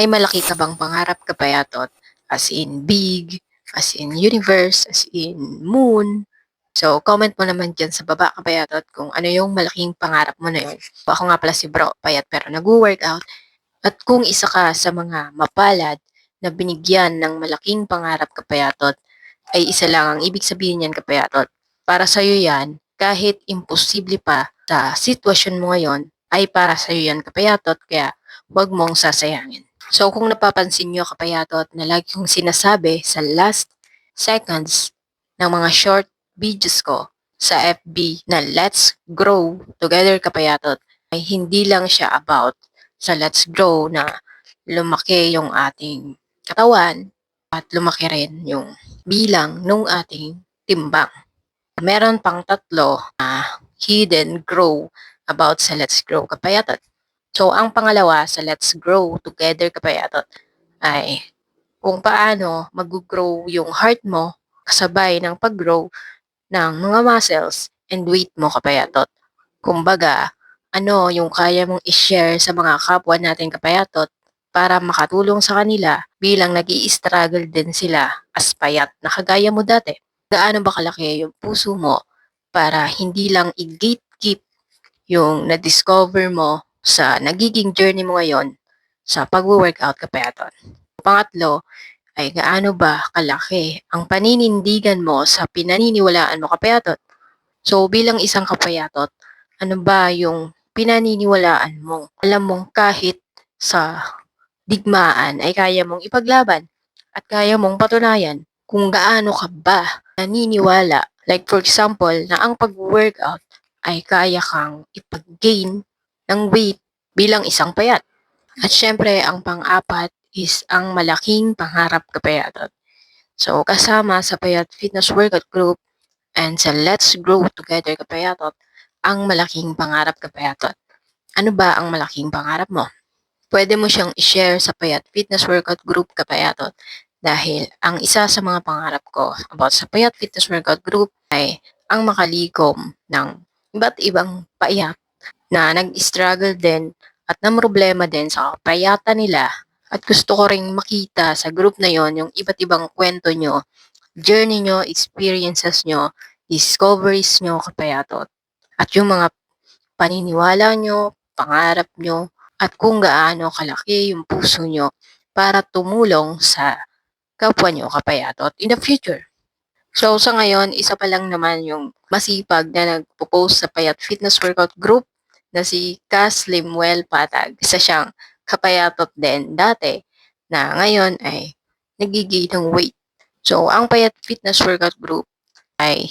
May malaki ka bang pangarap kapayatot? As in big, as in universe, as in moon? So, comment mo naman dyan sa baba kapayatot kung ano yung malaking pangarap mo na yun. Ako nga pala si Bro, payat pero nag-workout. At kung isa ka sa mga mapalad na binigyan ng malaking pangarap kapayatot, ay isa lang ang ibig sabihin niyan kapayatot. Para sa'yo yan, kahit imposible pa sa sitwasyon mo ngayon, ay para sa'yo yan kapayatot, kaya huwag mong sasayangin. So kung napapansin nyo kapayatot na lagi kong sinasabi sa last seconds ng mga short videos ko sa FB na let's grow together kapayatot, ay hindi lang siya about sa let's grow na lumaki yung ating katawan at lumaki rin yung bilang nung ating timbang. Meron pang tatlo na hidden grow about sa let's grow kapayatot. So, ang pangalawa sa Let's Grow Together Kapayatot ay kung paano mag-grow yung heart mo kasabay ng pag-grow ng mga muscles and weight mo kapayatot. Kumbaga, ano yung kaya mong i-share sa mga kapwa natin kapayatot para makatulong sa kanila bilang nag struggle din sila as payat na kagaya mo dati. Gaano ba kalaki yung puso mo para hindi lang i-gatekeep yung na-discover mo sa nagiging journey mo ngayon sa pag-workout kapayaton. Pangatlo ay gaano ba kalaki ang paninindigan mo sa pinaniniwalaan mo kapayatot. So bilang isang kapayatot, ano ba yung pinaniniwalaan mo? Alam mong kahit sa digmaan ay kaya mong ipaglaban at kaya mong patunayan kung gaano ka ba naniniwala. Like for example, na ang pag-workout ay kaya kang ipag-gain ng weight bilang isang payat. At syempre, ang pang-apat is ang malaking pangarap kapayatot. So, kasama sa Payat Fitness Workout Group and sa Let's Grow Together kapayatot, ang malaking pangarap kapayatot. Ano ba ang malaking pangarap mo? Pwede mo siyang i-share sa Payat Fitness Workout Group kapayatot dahil ang isa sa mga pangarap ko about sa Payat Fitness Workout Group ay ang makalikom ng iba't ibang payat na nag-struggle din at problema din sa kapayatan nila at gusto ko ring makita sa group na yon yung iba't ibang kwento nyo, journey nyo, experiences nyo, discoveries nyo kapayatot at yung mga paniniwala nyo, pangarap nyo, at kung gaano kalaki yung puso nyo para tumulong sa kapwa nyo kapayatot in the future. So sa ngayon, isa pa lang naman yung masipag na nagpo-post sa Payat Fitness Workout Group na si Cas Limwell Patag. Isa siyang kapayatot din dati na ngayon ay nagiging ng weight. So ang Payat Fitness Workout Group ay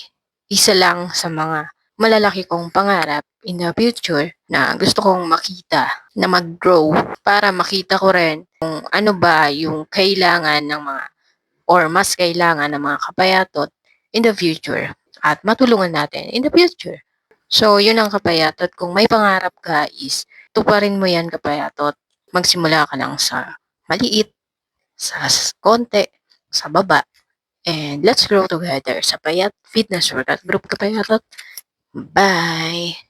isa lang sa mga malalaki kong pangarap in the future na gusto kong makita na mag-grow para makita ko rin kung ano ba yung kailangan ng mga or mas kailangan ng mga kapayatot in the future at matulungan natin in the future. So, yun ang kapayatot. Kung may pangarap ka is tuparin mo yan kapayatot. Magsimula ka lang sa maliit, sa konti, sa baba. And let's grow together sa Payat Fitness Workout Group kapayatot. Bye!